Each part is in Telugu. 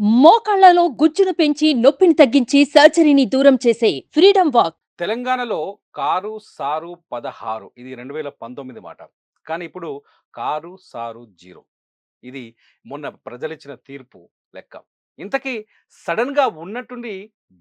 మోకాళ్లలో గుజ్జును పెంచి నొప్పిని తగ్గించి సర్జరీని దూరం చేసే ఫ్రీడమ్ వాక్. తెలంగాణలో కారు, సారు 16 ఇది 2019 మాట. కానీ ఇప్పుడు కారు, సారు 0 ఇది మొన్న ప్రజలిచ్చిన తీర్పు లెక్క. ఇంతకీ సడెన్‌గా ఉన్నట్టుండి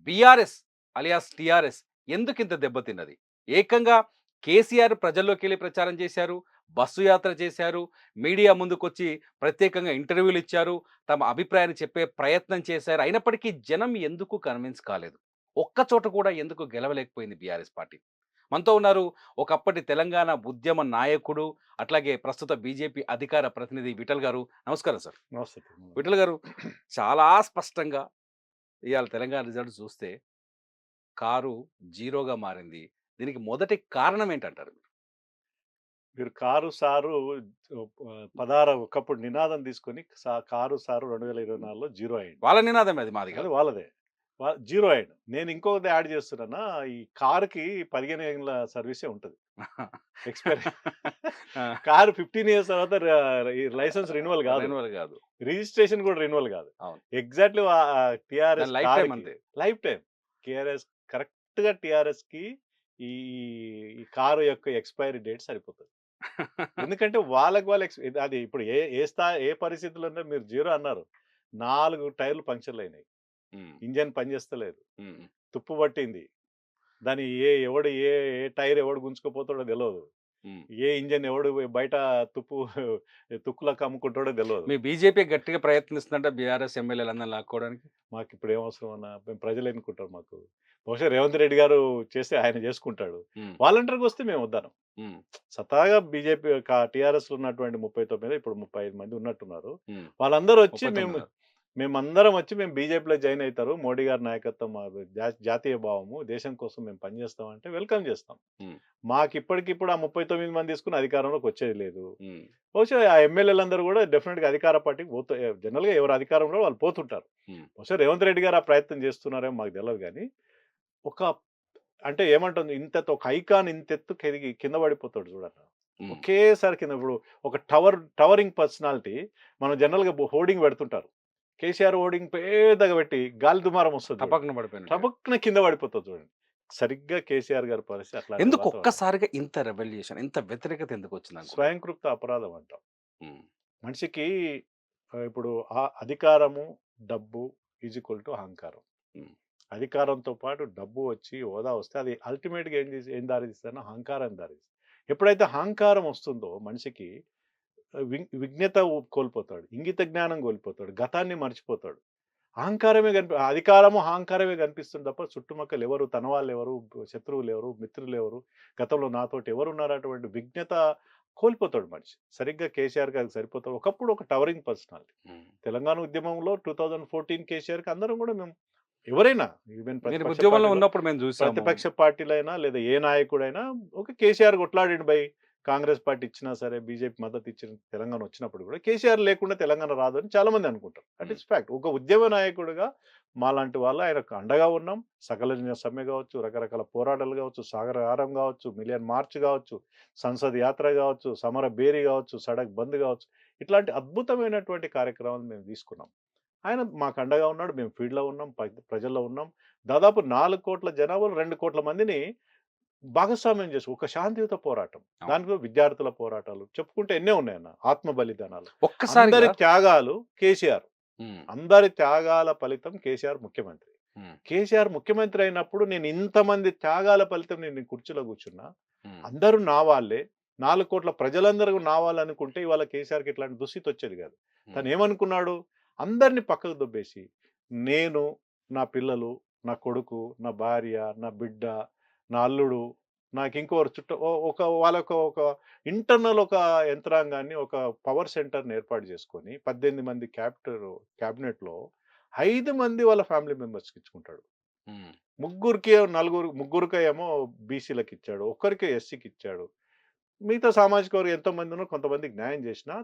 బీఆర్ఎస్ అలియాస్ టీఆర్ఎస్ ఎందుకింత దెబ్బతిన్నది? ఏకంగా కేసీఆర్ ప్రజల్లోకెళ్ళి ప్రచారం చేశారు. బస్సు యాత్ర చేశారు. మీడియా ముందుకొచ్చి ప్రత్యేకంగా ఇంటర్వ్యూలిచ్చారు. తమ అభిప్రాయాన్ని చెప్పే ప్రయత్నం చేశారు. అయినప్పటికీ జనం ఎందుకు కన్విన్స్ కాలేదు? ఒక్క చోట కూడా ఎందుకు గెలవలేకపోయింది బీఆర్ఎస్ పార్టీ? మనతో ఉన్నారు ఒకప్పటి తెలంగాణ ఉద్యమ నాయకుడు, అట్లాగే ప్రస్తుత బీజేపీ అధికార ప్రతినిధి విఠల్ గారు. నమస్కారం సార్. నమస్తే. విఠల్ గారు, చాలా స్పష్టంగా ఇయాల తెలంగాణ రిజల్ట్స్ చూస్తే కారు జీరోగా మారింది. దీనికి మొదటి కారణం ఏంటంటారు? మీరు కారు సారు పదార ఒకప్పుడు నినాదం తీసుకొని కారు సారు 2024లో జీరో అయింది. వాళ్ళ నినాదమే అది, మాది అది కాదు. వాళ్ళదే. జీరో అయిండు. నేను ఇంకొకటి యాడ్ చేస్తున్నానా, ఈ కారుకి 15 ఏళ్ల సర్వీసే ఉంటది. ఎక్స్‌పైరీ. ఆ! కారు 15 ఇయర్స్ తర్వాత ఈ లైసెన్స్ రెన్యువల్ కాదు. రెన్యువల్ కాదు. రిజిస్ట్రేషన్ కూడా రెన్యువల్ కాదు. అవును. ఎగ్జాక్ట్‌లీ టీఆర్ఎస్ దాని లైఫ్ టైమ్ కార్‌కి అంతే. Life time. కరెక్ట్‌గా టీఆర్ఎస్‌కి ఈ ఈ కారు యొక్క ఎక్స్‌పైరీ డేట్ సరిపోతది. ఎందుకంటే వాళ్ళకి అది ఇప్పుడు ఏ ఏ ఏ పరిస్థితిలో ఉందో మీరు జీరో అన్నారు. 4 టైర్‌లు పంక్చర్‌లయినాయి. హ్మ్. ఇంజిన్ పనిచేస్తలేదు. హ్మ్. తుప్పు పట్టింది. దాన్ని ఎవడు ఏ టైర్ ఎవడు గుంజుకుపోతాడో తెలవదు. హ్మ్. ఏ ఇంజిన్ ఎవడు బయట తుప్పు తుక్కులకు అమ్ముకుంటాడో తెలవదు. మీ బీజేపీ గట్టిగా ప్రయత్నిస్తుందంట బీఆర్ఎస్ ఎమ్మెల్యేలందరిని లాక్కోవడానికి. మాకిప్పుడు ఏం అవసరం అన్న? మేము ప్రజలు ఎన్నుకుంటారు మాకు. బహుశా రేవంత్ రెడ్డి గారు చేస్తే ఆయన చేసుకుంటాడు. హ్మ్. వాలంటీర్‌గా వస్తే మేము వద్దనం. హ్మ్. స్వతహాగా బీజేపీ టీఆర్ఎస్‌లో ఉన్నటువంటి 39 ఇప్పుడు 35 మంది ఉన్నట్టున్నారు. హ్మ్. వాళ్ళందరూ వచ్చి 39. మేమందరం వచ్చి మేము బీజేపీలో జాయిన్ అయితారు. మోడీ గారి నాయకత్వం మాది జాతీయ భావము. దేశం కోసం మేము పనిచేస్తాం అంటే వెల్కమ్ చేస్తాం. హ్మ్. మాకిప్పటికిప్పుడు ఆ 39 మంది తీసుకొని అధికారంలోకి వచ్చేది లేదు. హ్మ్. బహుశా ఆ ఎమ్మెల్యేలందరూ కూడా డెఫినిట్‌గా అధికార పార్టీకి జనరల్‌గా ఎవరు అధికారంలో వాళ్ళు పోతుంటారు. హ్మ్. బహుశా రేవంత్ రెడ్డి గారు ఆ ప్రయత్నం చేస్తున్నారేమో మాకు తెలవదు గానీ, ఒక అంటే ఏమంటుంది, ఒక ఐకాన్ ఇంతెత్తు కింద పడిపోతాడు చూడన్న. హ్మ్. ఒకేసారి కింద ఇప్పుడు ఒక టవరింగ్ పర్సనాలిటీ మనం జనరల్‌గా హోర్డింగ్ పెడుతుంటారు. కేసీఆర్ హోర్డింగ్ పెద్దగా పెట్టి గాలి దుమారం వస్తది చూడండి. టపక్కున పడిపోయినట్టుగా. టపక్కున కింద పడిపోతది చూడండి. సరిగ్గా కేసీఆర్ గారి పరిస్థితి అట్లాంటి ఎందుకు వాతావరణం. ఒక్కసారిగా ఇంత రెవల్యూషన్, ఇంత వ్యతిరేకత ఎందుకొచ్చిందనుకుంటారు? స్వయంకృత అపరాధం అంటాం. హ్మ్. మనిషికి ఇప్పుడు అధికారము, డబ్బు ఈజ్ ఈక్వల్ టు అహంకారం. హ్మ్. అధికారంతో పాటు డబ్బు వచ్చి, హోదా వస్తే అది అల్టిమేట్‌గా ఏం దారితీస్తదంటే అహంకారానికి దారితీస్తది. ఎప్పుడైతే అహంకారం వస్తుందో మనిషికి విజ్ఞత కోల్పోతాడు. ఇంగిత జ్ఞానం కోల్పోతాడు. గతాన్ని మర్చిపోతాడు. అహంకారమే కనిపిస్తుంది తప్ప చుట్టుపక్కల ఎవరు, తన వాళ్ళెవరు, శత్రువులెవరు, మిత్రులెవరు, గతంలో నాతోటి ఎవరున్నారటువంటి విజ్ఞత కోల్పోతాడు మనిషి. సరిగ్గా కేసీఆర్ గారికి సరిపోతాడు. ఒకప్పుడు ఒక టవరింగ్ పర్సనాలిటీ. హ్మ్. తెలంగాణ ఉద్యమంలో 2014 కేసీఆర్‌కి అందరం కూడా మేము ఎవరైనా ఈవెన్ మీరు ఉద్యమంలో ఉన్నప్పుడు మేము జూసాము. ప్రతిపక్ష పార్టీలైనా లేదా ఏ నాయకుడైనా ఒక కేసీఆర్ కొట్లాడిండు కాంగ్రెస్ పార్టీ ఇచ్చినా సరే, బీజేపీ మద్దతు ఇచ్చిన తెలంగాణ వచ్చినప్పుడు కూడా కేసీఆర్ లేకుండా తెలంగాణ రాదు అని చాలా మంది అనుకుంటారు. దట్ హ్మ్. Is fact. ఒక ఉద్యమ నాయకుడిగా మాలాంటి వాళ్ళు ఆయనకు అండగా ఉన్నాం. సకల జన సమ్మె కావచ్చు, రకరకాల పోరాటాలు కావచ్చు, సాగరహారం కావచ్చు, మిలియన్ మార్చ్ కావచ్చు, సంసద్ యాత్ర కావచ్చు, సమర బేరీ కావచ్చు, సడక్ బంద్ కావచ్చు. ఇట్లాంటి అద్భుతమైనటువంటి కార్యక్రమాలు మేము తీసుకున్నాం. ఆయన మాకు అండగా ఉన్నాడు. మేము ఫీల్డ్‌లో ఉన్నాం. ప్రజల్లో ఉన్నాం. దాదాపు 4,00,00,000 జనాభాలో 2,00,00,000 మందిని భాగస్వామ్యం చేసి ఒక శాంతియుత పోరాటం. అవును. దాంట్లో విద్యార్థుల పోరాటాలు చెప్పుకుంటే ఎన్నో ఉన్నాయన్న. ఆత్మ బలిదానాలు. అందరి ఒక్కసారిగా త్యాగాలు కేసీఆర్. హ్మ్. అందరి త్యాగాల ఫలితం కేసీఆర్ ముఖ్యమంత్రి. హ్మ్. కేసీఆర్ ముఖ్యమంత్రి అయినప్పుడు నేను ఇంతమంది త్యాగాల ఫలితం నేను ఈ కుర్చీలో కూర్చున్నా. హ్మ్. అందరూ నా వాళ్ళే. 4,00,00,000 ప్రజలందరూ నా వాళ్ళనుకుంటే ఇవాళ కేసీఆర్‌కి ఇట్లాంటి దుస్థితి వచ్చేది కాదు. హ్మ్. తనేమనుకున్నాడు? అందరిని పక్కకు దొబ్బేసి, నేను, నా పిల్లలు, నా కొడుకు, నా భార్య, నా బిడ్డ, నా అల్లుడు, నాకింకోరు వాళ్ళొక ఒక ఇంటర్నల్ ఒక యంత్రాంగాన్ని, ఒక పవర్ సెంటర్‌ని ఏర్పాటు చేసుకొని 18 మంది క్యాబినెట్‌లో 5 మంది వాళ్ళ ఫ్యామిలీ మెంబర్స్‌కి ఇచ్చుకుంటాడు. హ్మ్. ముగ్గురికేమో బీసీలకిచ్చాడు. ఒక్కరికే ఎస్సీకిచ్చాడు. మిగతా సామాజిక వర్గం ఎంతోమంది ఉన్నారు, కొంతమందికి న్యాయం చేసినా,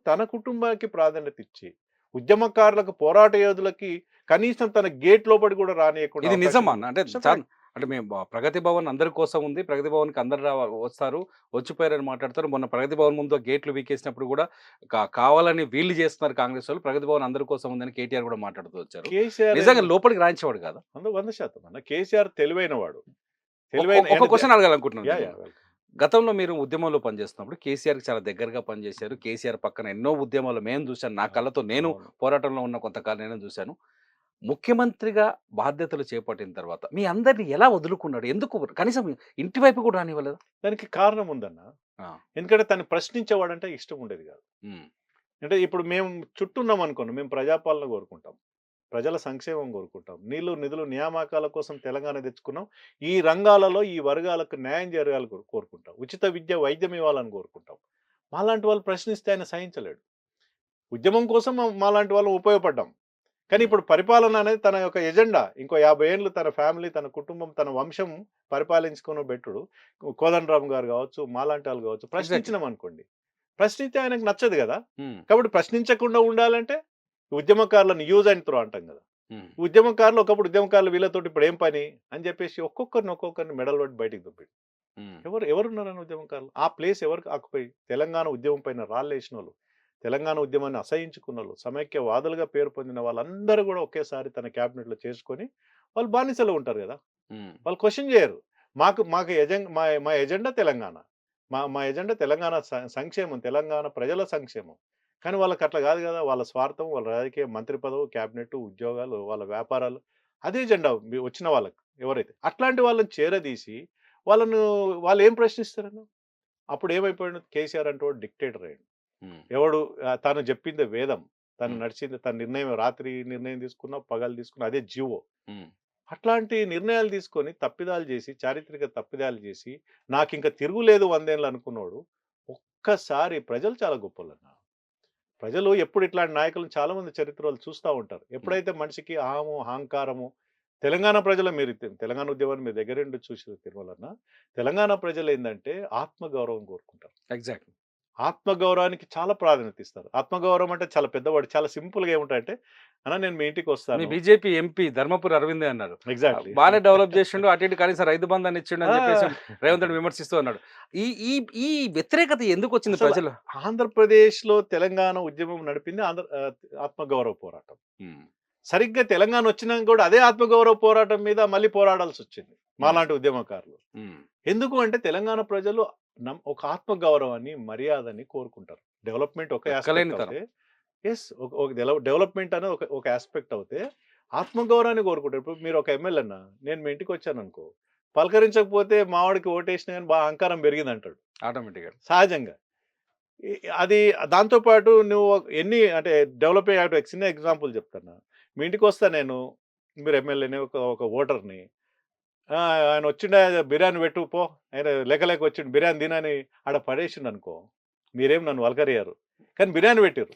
తన కుటుంబానికి ప్రాధాన్యత ఇచ్చి, ఉద్యమకారులకు, పోరాట యోధులకి కనీసం తన గేట్ లోపలికి కూడా రానీయకుండా ఇది అవకాశం నిజమా అన్న? ఇవ్వడం. అంటే ఇట్స్ ఎ ఫ్యాక్ట్. అంటే మేము ప్రగతి భవన్ అందరి కోసం ఉంది. ప్రగతి భవన్‌కి అందరూ వస్తారు. వచ్చిపోయారని మాట్లాడతారు. మొన్న ప్రగతి భవన్ ముందు గేట్లు వీకేసినప్పుడు కూడా కావాలని వీళ్ళు చేస్తున్నారు కాంగ్రెస్ వాళ్ళు. ప్రగతి భవన్ అందరి కోసం ఉందని కేటీఆర్ కూడా మాట్లాడుతూ వచ్చారు. కేసీఆర్ నిజంగా లోపలికి రానిచ్చేవాడు కాదా? 100% అన్న. కేసీఆర్ తెలివైనవాడు. ఒక క్వెషన్ అడగాలనుకుంటున్నాను యాహ్! మిమ్మల్ని. యాహ్! గతంలో మీరు ఉద్యమంలో పనిచేస్తున్నప్పుడు కేసీఆర్‌కి చాలా దగ్గరగా పనిచేశారు. కేసీఆర్ పక్కన ఎన్నో ఉద్యమాలు మేము చూసాను. నా కళ్ళతో నేను అవును. పోరాటంలో ఉన్న కొంతకాలం నేను చూశాను. ముఖ్యమంత్రిగా బాధ్యతలు చేపట్టిన తర్వాత మీ అందరిని ఎలా వదులుకున్నాడు? ఎందుకు కనీసం ఇంటి వైపు కూడా రానివ్వలేదా? దానికి కారణం ఉందన్న. ఆ! ఎందుకంటే తను ప్రశ్నించేవాడంటే ఇష్టం ఉండేది కాదు. హ్మ్. అంటే ఇప్పుడు మేము చుట్టూ ఉన్నామనుకోండి, మేము ప్రజాపాలన కోరుకుంటాం. ప్రజల సంక్షేమం కోరుకుంటాం. నీళ్లు, నిధులు, నియామకాల కోసం తెలంగాణ తెచ్చుకున్నాం. ఈ రంగాలలో ఈ వర్గాలకు న్యాయం జరగాలని కోరుకుంటాం. ఉచిత విద్య, వైద్యం ఇవ్వాలని కోరుకుంటాం. మాలాంటి వాళ్ళు ప్రశ్నిస్తే ఆయన సహించలేడు. ఉద్యమం కోసం మాలాంటి వాళ్ళం ఉపయోగపడ్డాం. కానీ ఇప్పుడు పరిపాలన అనేది తన యొక్క ఎజెండా. ఇంకో 50 ఏళ్ళు తన ఫ్యామిలీ, తన కుటుంబం, తన వంశం పరిపాలించుకున్న బెట్టుడు కోదండరామ్ గారు కావచ్చు, మాలాంటి వాళ్ళు కావచ్చు, ప్రశ్నించినాం అనుకోండి. ప్రశ్నిస్తే ఆయనకు నచ్చదు కదా! హ్మ్. కాబట్టి ప్రశ్నించకుండా ఉండాలంటే ఉద్యమకారులను యూజ్ అండ్ త్రో అంటాం కదా! హ్మ్. ఉద్యమకారులు ఒకప్పుడు ఉద్యమకారులు వీళ్ళతోటి ఇప్పుడు ఏం పని అని చెప్పేసి ఒక్కొక్కరిని మెడలు పట్టి బయటికి దుబ్బిండు. హ్మ్. ఎవరున్నారని ఉద్యమకారులు? ఆ ప్లేస్ ఎవరికి ఆక్యుపై? తెలంగాణ ఉద్యమం పైన రాళ్ళేసినోళ్ళు, తెలంగాణ ఉద్యమాన్ని అసహించుకున్నోళ్ళు, సమైక్యవాదులుగా పేరు పొందిన వాళ్ళందరూ కూడా ఒకేసారి తన క్యాబినెట్‌లో చేసుకొని వాళ్ళు బానిసలుగా ఉంటారు కదా! హ్మ్. వాళ్ళు క్వెషన్ చేయరు. మాకు మా ఎజెండా తెలంగాణ. మా ఎజెండా తెలంగాణ సంక్షేమం, తెలంగాణ ప్రజల సంక్షేమం. కానీ వాళ్ళకి అట్లా కాదు కదా! వాళ్ళ స్వార్థం, వాళ్ళ రాజకీయ మంత్రి పదవి, క్యాబినెట్, ఉద్యోగాలు, వాళ్ళ వ్యాపారాలు అదే ఎజెండా వచ్చిన వాళ్ళకి ఎవరైతే. అట్లాంటి వాళ్ళని చేరదీసి వాళ్ళను వాళ్ళేం ప్రశ్నిస్తారన్న? అప్పుడు ఏమైపోయాడు కేసీఆర్ అంటే వాడు డిక్టేటర్ అయ్యాడు. హ్మ్. ఎవడు తను చెప్పిందే వేదం. తను హ్మ్. నడిచింది తన నిర్ణయం రాత్రి నిర్ణయం తీసుకున్నా, పగలు తీసుకున్నా అదే జీవో. హ్మ్. అట్లాంటి నిర్ణయాలు తీసుకొని తప్పిదాలు చేసి, చారిత్రక తప్పిదాలు చేసి, నాకింక తిరుగులేదు 100 ఏళ్ళు అనుకున్నోడు, ఒక్కసారి ప్రజలు చాలా గొప్పోళ్ళన్న. ప్రజలు ఎప్పుడు ఇట్లాంటి నాయకులను చాలా మంది చరిత్రలో చూస్తా ఉంటారు. హ్మ్. ఎప్పుడైతే మనిషికి అహము, అహంకారము తెలంగాణ ప్రజలు మీరు తెలంగాణ ఉద్యమాన్ని మీ దగ్గరుండి చూసి తిరుమలన్న. తెలంగాణ ప్రజలేందంటే ఆత్మగౌరవం కోరుకుంటారు. ఎగ్జాక్ట్‌లీ. ఆత్మగౌరవానికి చాలా ప్రాధాన్యత ఇస్తారు. ఆత్మగౌరవం అంటే చాలా పెద్ద వర్డ్. చాలా సింపుల్‌గా ఏముంటాయంటే, అన్న నేను మీ మీ ఇంటికొస్తాను. బీజేపీ ఎంపీ ధర్మపురి అరవిందే అన్నారు. ఎగ్జాక్ట్‌లీ. బానే డెవలప్ చేసిండు. అటు ఇటు కనీసం రైతు బంధాన్ని ఇచ్చిండు అని చెప్పేసి ఆ! రేవంత్ రెడ్డి విమర్శిస్తూ అన్నాడు. ఈ ఈ ఈ వ్యతిరేకత ఎందుకొచ్చింది అసలు ప్రజలు? ఆంధ్రప్రదేశ్‌లో తెలంగాణ ఉద్యమం నడిపింది ఆత్మగౌరవ పోరాటం. హ్మ్. సరిగ్గా తెలంగాణ వచ్చినాక కూడా అదే ఆత్మగౌరవ పోరాటం మీద మళ్ళీ పోరాడాల్సొచ్చింది. హ్మ్. మాలాంటి ఉద్యమకారులు. హ్మ్. ఎందుకు అంటే తెలంగాణ ప్రజలు ఒక ఆత్మగౌరవాన్ని, మర్యాదని కోరుకుంటారు. డెవలప్‌మెంట్ ఒక యాస్పెక్ట్ లెక్కలేని తరం. అవుతే యెస్. ఒక ఒక డెవలప్‌మెంట్ అనేది ఒక యాస్పెక్ట్ అవుతే ఆత్మగౌరవాన్ని కోరుకుంటారు. ఇప్పుడు మీరు ఒక ఎమ్మెల్యే అన్న, నేను మీ ఇంటికొచ్చాననుకో, పలకరించకపోతే మావోడికి ఓటేసినా గాని అహంకారం పెరిగిందంటాడు. ఆటోమేటిక్‌గా. సహజంగా. ఈ అది దాంతో పాటు నువ్వు ఎన్ని అంటే డెవలప్ అయ్యే ఒక చిన్న ఎగ్జాంపుల్ చెప్తాను. మీ ఇంటికొస్తా నేను. మీరు ఎమ్మెల్యేని, ఒక ఓటర్‌ని. ఆయన వచ్చిండా బిర్యానీ పెట్టు పో. ఆయన లేక లేక వచ్చిండు బిర్యానీ తినని ఆడ పడేసిండనుకో, మీరేం నన్ను పలకరియ్యరు. కానీ బిర్యానీ పెట్టిర్రు.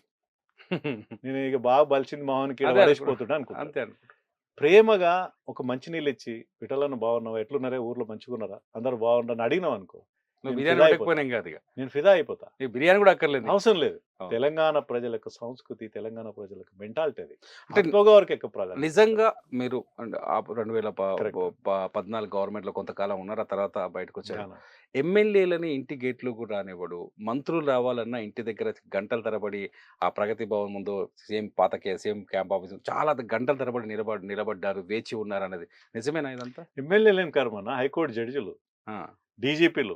నేను ఇక బాగా బలిసింది మొహానికి ఈడ అదే అనుకున్నా. పడేసిపోతున్నా అనుకుంటారు. అంతే అనుకుంటా. ప్రేమగా ఒక మంచినీళ్ళిచ్చి, "విఠలన్న బాగున్నావా? ఎట్లున్నారే ఊర్లో మంచిగున్నారా? అందరూ బాగున్నారా?" అని అడిగినావనుకో, నువ్వు నేను బిర్యానీ ఫిదా అయిపోతా. పెట్టకపోయినా ఏం కాదు ఇక. నేను ఫిదా అయిపోతా. నీకు బిర్యానీ కూడా అక్కర్లేదు నీకు. అవసరం లేదు. అవును. తెలంగాణ ప్రజలకు సంస్కృతి, తెలంగాణ ప్రజలకు మెంటాలిటీ అది. అంటే ఆత్మగౌరవకి ఎక్కువ ప్రాధాన్యత నిజంగా ఇస్తారు. మీరు అంటే 2000 కరెక్ట్. 14 గవర్నమెంట్‌లో కొంతకాలం ఉన్నారు. ఆ తర్వాత బయటకొచ్చారు. ధ్యానం. ఎమ్మెల్యేలని ఇంటి గేట్‌లో కూడా రానివ్వడు. మంత్రులు రావాలన్నా ఇంటి దగ్గర గంటల తరబడి ఆ ప్రగతి భవన్ ముందు సేమ్ క్యాంప్ ఆఫీస్ చాలా గంటల తరబడి నిలబడ్డారు. వేచి ఉన్నారన్నది నిజమేనా ఇదంతా? ఎమ్మెల్యేలేం కర్మన్న హైకోర్టు జడ్జిలు, ఆ! డీజీపీలు,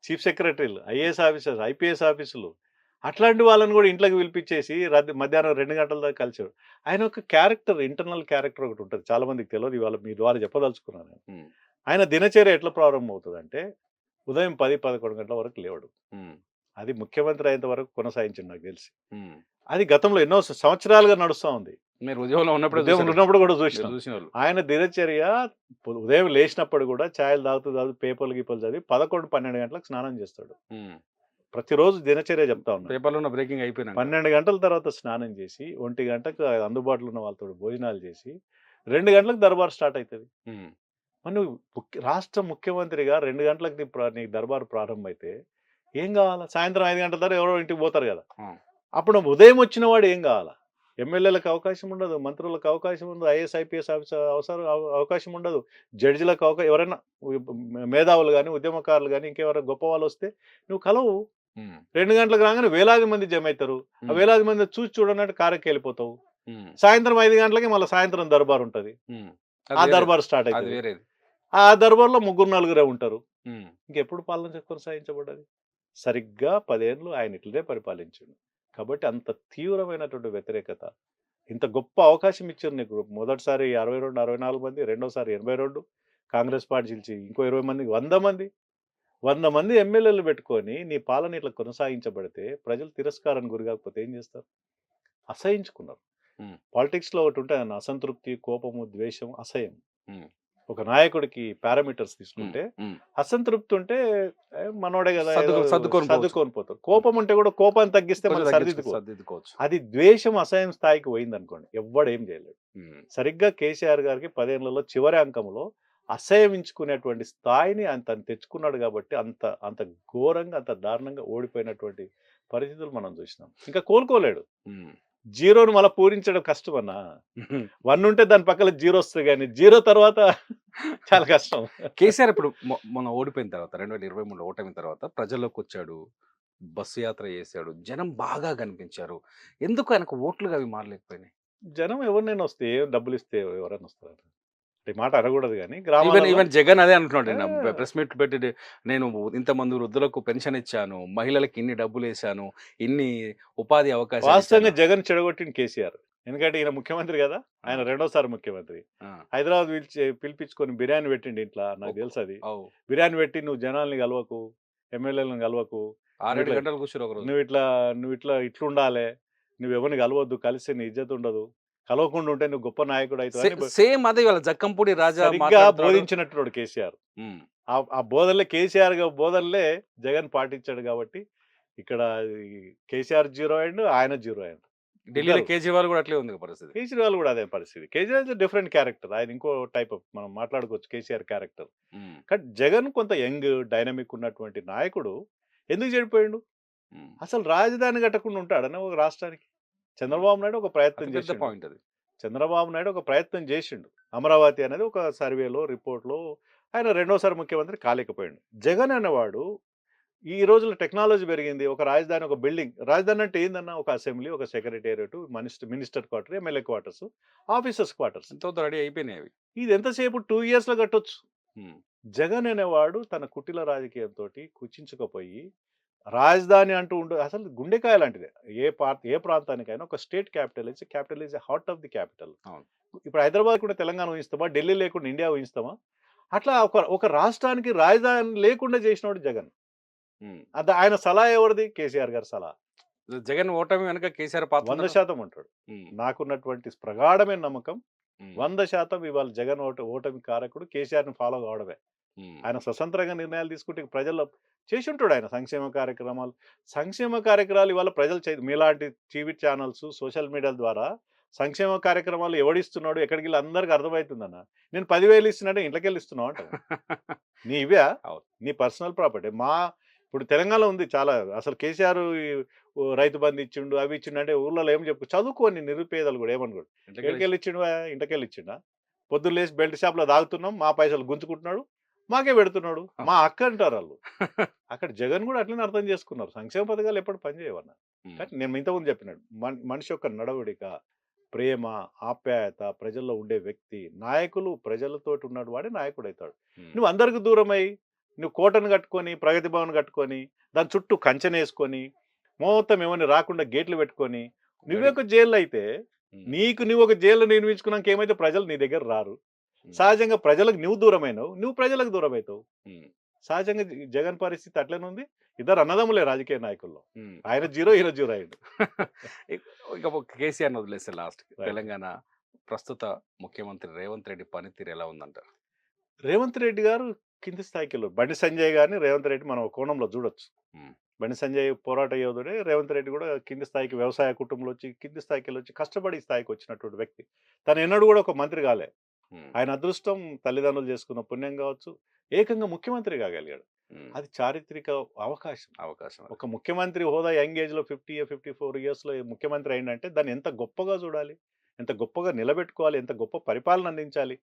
చీఫ్ సెక్రటరీలు, ఐఏఎస్ ఆఫీసర్స్, ఐపీఎస్ ఆఫీసులు అట్లాంటి వాళ్ళని కూడా ఇంట్లోకి పిలిపించేసి మధ్యాహ్నం 2 గంటల దాకా కలిసాడు. ఆయన ఒక క్యారెక్టర్, ఇంటర్నల్ క్యారెక్టర్ ఒకటి ఉంటది. చాలా మందికి తెలవదు. ఇవాళ మీ ద్వారా చెప్పదలుచుకున్నాను నేను. హ్మ్. ఆయన దినచర్య ఎట్లా ప్రారంభమవుతదంటే, ఉదయం 10, 11 గంటల వరకు లేవడు. హ్మ్. అది ముఖ్యమంత్రి అయ్యేంత వరకు కొనసాగించిండు నాకు తెలిసి. హ్మ్. అది గతంలో ఎన్నో సంవత్సరాలుగా నడుస్తా ఉంది. మీరు ఉద్యోగంలో ఉన్నప్పుడే ఉద్యోగంలో చూసారు. ఉన్నప్పుడు కూడా మీరు చూసినాం. చూసినోళ్ళు. ఆయన దినచర్య ఉదయం లేచినప్పుడు కూడా చాయలు తాగుతూ పేపర్లు గీపర్లు చదివి 11, 12 గంటలకు స్నానం చేస్తాడు. హ్మ్. ప్రతిరోజు దినచర్య చెప్తా ఉన్నాను. పేపర్‌లో ఉన్న బ్రేకింగ్ అయిపోయినాక. 12 గంటల తర్వాత స్నానం చేసి, 1 గంటకు అందుబాటులో ఉన్న వాళ్ళతోటి భోజనాలు చేసి, 2 గంటలకు దర్బార్ స్టార్ట్ అయితది. హ్మ్. మరి నువ్వు రాష్ట్ర ముఖ్యమంత్రిగా 2 గంటలకు నీ దర్బార్ ప్రారంభమైతే ఏం కావాలా? సాయంత్రం 5 గంటల తర్వాత ఎవరో ఇంటికి పోతారు కదా! ఆ! అప్పుడు ఉదయం వచ్చిన వాడు ఏం కావాలా? ఎమ్మెల్యేలకు అవకాశం ఉండదు, మంత్రులకు అవకాశం ఉండదు, ఐఏఎస్ ఐపీఎస్ ఆఫీసర్ అవకాశం ఉండదు, జడ్జిలకు ఎవరైనా మేధావులు కానీ ఉద్యమకారులు కానీ ఇంకెవరైనా గొప్ప వాళ్ళు వస్తే నువ్వు కలవు. 2 గంటలకు రాగానే వేలాది మంది జమ అవుతారు. ఆ వేలాది మంది చూసి చూడనట్టు కారెక్కి వెళ్ళిపోతావు. సాయంత్రం 5 గంటలకి మళ్ళీ సాయంత్రం దర్బార్ ఉంటుంది. ఆ దర్బార్ స్టార్ట్ అవుతుంది. ఆ దర్బార్లో 3-4 ఉంటారు. ఇంకెప్పుడు పాలన కొనసాగించబడ్డది? సరిగ్గా 10 ఏళ్ళు ఆయన ఇట్లనే పరిపాలించాడు. కాబట్టి అంత తీవ్రమైనటువంటి వ్యతిరేకత. ఇంత గొప్ప అవకాశం ఇచ్చారు నీకు. మొదటిసారి 62, 64 మంది, రెండోసారి 82, కాంగ్రెస్ పార్టీ గెలిచి ఇంకో 20 మందికి 100 మంది ఎమ్మెల్యేలు పెట్టుకొని నీ పాలన ఇట్లా కొనసాగించబడితే ప్రజలు తిరస్కారానికి గురి కాకపోతే ఏం చేస్తారు? అసహించుకున్నారు. పాలిటిక్స్‌లో ఒకటి ఉంటాయన్న, అసంతృప్తి, కోపము, ద్వేషం, అసహ్యం. ఒక నాయకుడికి పారామీటర్స్ తీసుకుంటే అసంతృప్తి ఉంటే మనోడే కదా సర్దుకొని పోతారు. కోపం ఉంటే కూడా కోపాన్ని తగ్గిస్తే మనం సర్దిద్దుకోవచ్చు. అది ద్వేషం, అసహ్యం స్థాయికి పోయింది అనుకోండి, ఎవ్వడేం చేయలేడు. సరిగ్గా కేసీఆర్ గారికి 10 ఏళ్లలో చివరి అంకంలో అసహ్యించుకునేటువంటి స్థాయిని తను తెచ్చుకున్నాడు కాబట్టి అంత అంత ఘోరంగా అంత దారుణంగా ఓడిపోయినటువంటి పరిస్థితులు మనం చూసినాం. ఇంకా కోలుకోలేడు. జీరోను మళ్ళీ పూరించడం కష్టం అన్న. 1 ఉంటే దాని పక్కన 0 వస్తుంది, కానీ 0 తర్వాత చాలా కష్టం. కేసీఆర్ ఇప్పుడు మొన్న ఓడిపోయిన తర్వాత 2023 ఓటమి తర్వాత ప్రజల్లోకి వచ్చాడు, బస్సు యాత్ర చేశాడు, జనం బాగా కనిపించారు. ఎందుకు ఆయనకు ఓట్లుగా అవి మారలేకపోయినాయి? జనం ఎవరినైనా వస్తే డబ్బులు ఇస్తే ఎవరైనా వస్తారు. ఈ మాట అనకూడదు కానీ ఈవెన్ జగన్ అదే అంటున్నాడు. ప్రెస్ మీట్ పెట్టి నేను ఇంతమంది వృద్ధులకు పెన్షన్ ఇచ్చాను, మహిళలకు ఇన్ని డబ్బులు వేసాను, ఇన్ని ఉపాధి అవకాశాలు. వాస్తవంగా జగన్ చెడగొట్టిన కేసీఆర్. ఎందుకంటే ఈయన ముఖ్యమంత్రి కదా, ఆయన రెండోసారి ముఖ్యమంత్రి. హైదరాబాద్ పిలిపించుకొని బిర్యానీ పెట్టిండి ఇంట్లో, నాకు తెలుసు అది. బిర్యానీ పెట్టి నువ్వు జనాల్ని కలవకు, ఎమ్మెల్యేలను కలవకు, 6-7 గంటలు కూర్చోరు, నువ్వు ఇట్లుండాలి, నువ్వు ఎవరిని కలవద్దు, కలిసి నీ ఇజ్జత్ ఉండదు, కలవకుండా ఉంటే నువ్వు గొప్ప నాయకుడు అవుతావు. సేమ్ అదే వాళ్ళ జక్కంపూడి రాజా బోధించినట్టు కేసీఆర్. ఆ బోధనలే కేసీఆర్ బోధనలే జగన్ పాటించాడు. కాబట్టి ఇక్కడ కేసీఆర్ 0 అయ్యిండు, ఆయన 0 అయ్యిండు. ఢిల్లీలో కేజ్రీవాల్ కూడా అట్లే ఉంది పరిస్థితి. కేజ్రీవాల్ కూడా అదే పరిస్థితి. కేజ్రీవాల్ డిఫరెంట్ క్యారెక్టర్, ఆయన ఇంకో టైప్ ఆఫ్, మనం మాట్లాడుకోవచ్చు కేసీఆర్ క్యారెక్టర్. కానీ జగన్ కొంత యంగ్ డైనమిక్ ఉన్నటువంటి నాయకుడు ఎందుకు చెడిపోయిండు? అసలు రాజధాని కట్టకుండా ఉంటాడని ఒక రాష్ట్రానికి చంద్రబాబు నాయుడు ఒక ప్రయత్నం చేసిండు. పాయింట్ అది. చంద్రబాబు నాయుడు ఒక ప్రయత్నం చేసిండు. అమరావతి అనేది ఒక సర్వేలో, రిపోర్ట్లో ఆయన రెండోసారి ముఖ్యమంత్రి కాలేకపోయాడు. జగన్ అనేవాడు ఈ రోజుల్లో టెక్నాలజీ పెరిగింది, ఒక రాజధాని, ఒక బిల్డింగ్. రాజధాని అంటే ఏందన్నా, ఒక అసెంబ్లీ, ఒక secretariat, minister quarter, MLA quarters, officers quarters, ready అయిపోయినాయి. ఇది ఎంతసేపు 2 yearsలో కట్టొచ్చు. జగన్ అనేవాడు తన కుటిల రాజకీయంతో కుచించుకుపోయి రాజధాని అంటూ అసలు గుండెకాయ లాంటిదే. ఏ ప్రాంతానికైనా ఒక state capital is heart of the capital. ఇప్పుడు హైదరాబాద్ కూడా తెలంగాణ ఊహిస్తామా, ఢిల్లీ లేకుండా ఇండియా ఊహిస్తామా? అట్లా ఒక రాష్ట్రానికి రాజధాని లేకుండా చేసినవాడు జగన్. ఆయన సలహా ఎవరిది? కేసీఆర్ గారి సలహా. జగన్ ఓటమి వెనక కేసీఆర్ పాత్ర 100% ఉంటాడు. నాకున్నటువంటి ప్రగాఢమైన నమ్మకం 100% ఇవాళ జగన్ ఓటమి కారకుడు కేసీఆర్ని ఫాలో కావడమే. ఆయన స్వతంత్రంగా నిర్ణయాలు తీసుకుంటే ప్రజల్లో చేసి ఉంటాడు. ఆయన సంక్షేమ కార్యక్రమాలు ఇవాళ ప్రజలు మీలాంటి టీవీ ఛానల్స్, సోషల్ మీడియా ద్వారా సంక్షేమ కార్యక్రమాలు ఎవడిస్తున్నాడు, ఎక్కడికి వెళ్ళి అందరికి అర్థమవుతుందన్న. నేను 10,000 ఇస్తున్నాడే ఇంట్లోకి వెళ్ళి ఇస్తున్నావు అంట. నీ ఇవే నీ పర్సనల్ ప్రాపర్టీ. ఇప్పుడు తెలంగాణలో ఉంది చాలా. అసలు కేసీఆర్ రైతు బంధు ఇచ్చిండు, అవి ఇచ్చిండు అంటే ఊళ్ళో ఏం చెప్పు, చదువుకోని నిరుపేదలు కూడా ఏమనుకోడు, ఎక్కడికి వెళ్ళి ఇచ్చిండు, ఇంటికి వెళ్ళి ఇచ్చిండా? పొద్దున్న లేచి బెల్ట్ షాప్లో తాగుతున్నాం, మా పైసలు గుంజుకుంటున్నాడు, మాకే పెడుతున్నాడు, మా అక్క అంటారు వాళ్ళు. అక్కడ జగన్ కూడా అట్లనే అర్థం చేసుకున్నారు. సంక్షేమ పథకాలు ఎప్పుడు పనిచేయవన్నా. కానీ నేను ఇంతకుముందు చెప్పినాడు, మనిషి యొక్క నడవడిక, ప్రేమ, ఆప్యాయత, ప్రజల్లో ఉండే వ్యక్తి, నాయకులు ప్రజలతో ఉన్నాడు వాడే నాయకుడు అవుతాడు. నువ్వు అందరికి దూరమై, నువ్వు కోటను కట్టుకొని, ప్రగతి భవన్ కట్టుకొని, దాని చుట్టూ కంచెనేసుకొని, మొత్తం ఏమని రాకుండా గేట్లు పెట్టుకొని, నువ్వే ఒక జైలు అయితే, నువ్వు ఒక జైలు నిర్మించుకున్నాక ఏమైతే ప్రజలు నీ దగ్గర రారు. సహజంగా ప్రజలకు నువ్వు దూరమైనవు, నువ్వు ప్రజలకు దూరం అవుతావు. సహజంగా జగన్ పరిస్థితి అట్లనే ఉంది. ఇద్దరు అన్నదమ్ములే రాజకీయ నాయకుల్లో. ఆయన 0, ఈయన 0 అయ్యాడు. ఇక కేసీఆర్ వదిలేస్తే లాస్ట్ తెలంగాణ ప్రస్తుత ముఖ్యమంత్రి రేవంత్ రెడ్డి పనితీరు ఎలా ఉందంటారు? రేవంత్ రెడ్డి గారు కింది స్థాయికి వెళ్ళారు. బండి సంజయ్ గారిని రేవంత్ రెడ్డి మనం కోణంలో చూడొచ్చు. బండి సంజయ్ పోరాట యోధుడే, రేవంత్ రెడ్డి కూడా కింది స్థాయికి, వ్యవసాయ కుటుంబంలో వచ్చి కింది స్థాయికి వెళ్ళొచ్చి కష్టపడి స్థాయికి వచ్చినటువంటి వ్యక్తి. తను ఎన్నడూ కూడా ఒక మంత్రి కాలే. ఆయన అదృష్టం, తల్లిదండ్రులు చేసుకున్న పుణ్యం కావచ్చు, ఏకంగా ముఖ్యమంత్రి కాగలిగాడు. ఉమ్. అది చారిత్రక అవకాశం. అవకాశం అది. ఒక ముఖ్యమంత్రి హోదా యంగ్ ఏజ్‌లో 54 ఇయర్స్‌లో ముఖ్యమంత్రి అయిండంటే దాన్ని ఎంత గొప్పగా చూడాలి. ఎంత గొప్పగా నిలబెట్టుకోవాలి. ఎంత గొప్ప పరిపాలన అందించాలి.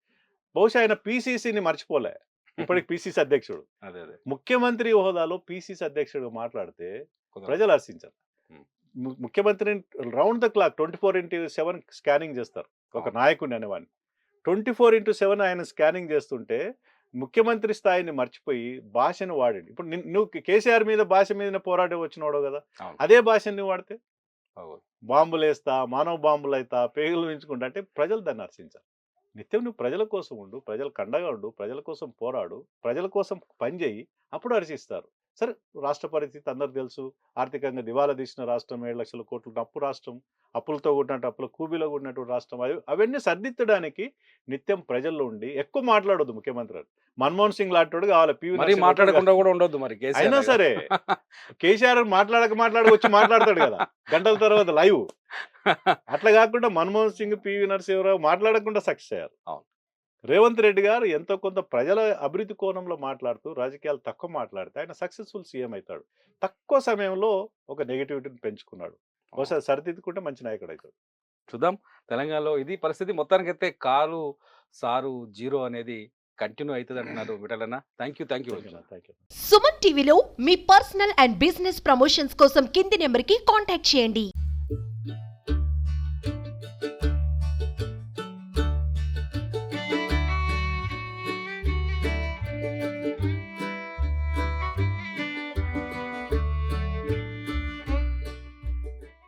బహుశా ఆయన పీసీసీని మర్చిపోలే. ఇప్పటికి పీసీసీ అధ్యక్షుడు. అదే అదే ముఖ్యమంత్రి హోదాలో పీసీసీ అధ్యక్షుడిగా మాట్లాడితే కుదరదు. ప్రజలు హర్షించరు. ఉమ్. ముఖ్యమంత్రిని రౌండ్ ద క్లాక్ 24/7 స్కానింగ్ చేస్తారు. ఒక అవును. నాయకుడిని అనేవాడిని. 24/7 ఆయన స్కానింగ్ చేస్తుంటే ముఖ్యమంత్రి స్థాయిని మర్చిపోయి భాషను వాడండి. ఇప్పుడు నువ్వు కేసీఆర్ మీద భాష మీద పోరాటం వచ్చినోడో కదా! అవును. అదే భాషని నువ్వు వాడితే అవును. బాంబులేస్తా, మానవ బాంబులైతా, పేగులు పెంచుకుంటా అంటే ప్రజలు దాన్ని హర్షించరు. నిత్యం నువ్వు ప్రజల కోసం ఉండు, ప్రజలకు అండగా ఉండు, ప్రజల కోసం పోరాడు, ప్రజల కోసం పని చేయి, అప్పుడు హర్షిస్తారు. సరే రాష్ట్ర పరిస్థితి అందరికి తెలుసు. ఆర్థికంగా దివాలా తీసిన రాష్ట్రం, 7,00,000 కోట్ల అప్పు రాష్ట్రం, అప్పులతో కూడినట్టు అప్పుల కూబీలో కూడినటువంటి రాష్ట్రం. అవన్నీ సరిదిద్దడానికి నిత్యం ప్రజల్లో ఉండి ఎక్కువ మాట్లాడొద్దు ముఖ్యమంత్రి గారు. మన్మోహన్ సింగ్ లాంటోడు కావాలి. పివి మరి నరసింహరావు మాట్లాడకుండా కూడా ఉండొద్దు మరి అయినా కేసీఆర్ లాగా. సరే కేసీఆర్ మాట్లాడక వచ్చి మాట్లాడతాడు కదా గంటల తర్వాత లైవ్. అట్లా కాకుండా మన్మోహన్ సింగ్, పివి నరసింహరావు మాట్లాడకుండా సక్సెస్ అయ్యారు. అవును. రేవంత్ రెడ్డి గారు ఎంతో కొంత ప్రజల అభివృద్ధి కోణంలో మాట్లాడుతూ రాజకీయాలు తక్కువ మాట్లాడితే ఆయన సక్సెస్ఫుల్ సీఎం అవుతాడు. తక్కువ సమయంలో ఒక నెగిటివిటీని పెంచుకున్నాడు. బహుశా సరిదిద్దుకుంటే మంచి నాయకుడు అవుతాడు. చూద్దాం తెలంగాణలో ఇది పరిస్థితి. మొత్తానికైతే కారు సారు జీరో అనేది కంటిన్యూ అవుతుంది అంటున్నారు విఠలన్న. Thank you thank you. Suman టీవీలో మీ పర్సనల్ అండ్ బిజినెస్ ప్రమోషన్స్ కోసం కింది నెంబర్కి కాంటాక్ట్ చేయండి.